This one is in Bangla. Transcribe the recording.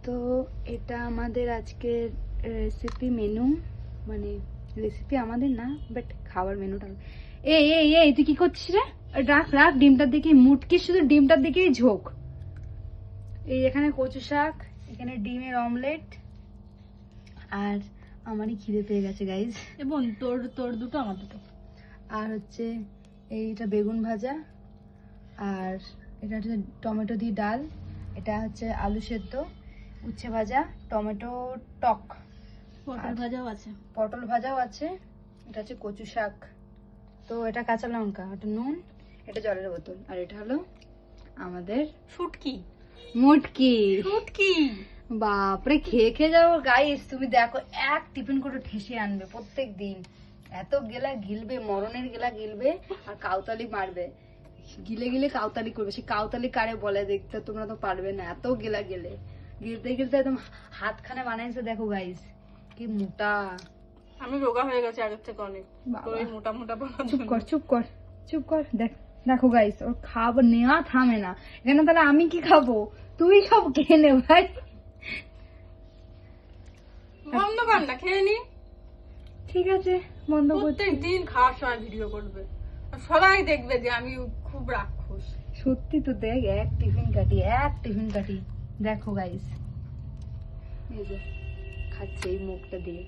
তো এটা আমাদের আজকের রেসিপি মেনু, মানে রেসিপি আমাদের না, বাট খাবার মেনুটা। এই এই এই তুই কি করছিস রে? রাখ রাখ, ডিমটার দিকে মুটকি, শুধু ডিমটার দিকেই ঝোঁক। এই এখানে কচু শাক, এখানে ডিমের অমলেট, আর আমারই খিদে পেয়ে গেছে গাইজ। এবং তোর তোর দুটো আমার দুটো। আর হচ্ছে এইটা বেগুন ভাজা, আর এটা হচ্ছে টমেটো দিয়ে ডাল, এটা হচ্ছে আলু সেদ্ধ, উচ্ছে ভাজা, টমেটো টক, পটল ভাজাও আছে। পটল ভাজাও আছে, এটা হচ্ছে কচু শাক, তো এটা কাঁচা লঙ্কা, এটা নুন, এটা জলের বোতল, আর এটা হলো আমাদের শুটকি। মুটকি। শুটকি বাপরে, খেয়ে খেয়ে যাবো গাইস। তুমি দেখো, এক টিফিন করে ঠেসে আনবে প্রত্যেক দিন, এত গেলা গিলবে, মরণের গেলা গিলবে, আর কাউতালি মারবে, গিলে গিলে কাউতালি করবে। সে কাউতালি কারে বলে দেখতে তোমরা তো পারবে না, এত গেলা গেলে, গিলতে গিলতে একদম হাতখানে বানাইছে। দেখো গাইস কি মোটা। আমি রোগা হয়ে গেছে আগের থেকে অনেক। বাবা। তোর এই মোটা মোটা বানানোর চুপ জন্য। কর চুপ কর চুপ কর। দেখো গাইস, ওর খাবার নেওয়া থামে না এখানে। তাহলে আমি কি খাবো? তুই সব খেয়ে নে ভাই। বন্ধ কর না, খেয়ে নি। ঠিক আছে, বন্ধ করছি। প্রত্যেক দিন খাওয়ার সময় ভিডিও করবে, আর সবাই দেখবে যে আমি খুব রাক্ষস। সত্যি তো, দেখ এক টিফিন কাটি। দেখো গাইস, এই যে খাচ্ছে এই মুখটা দিয়ে।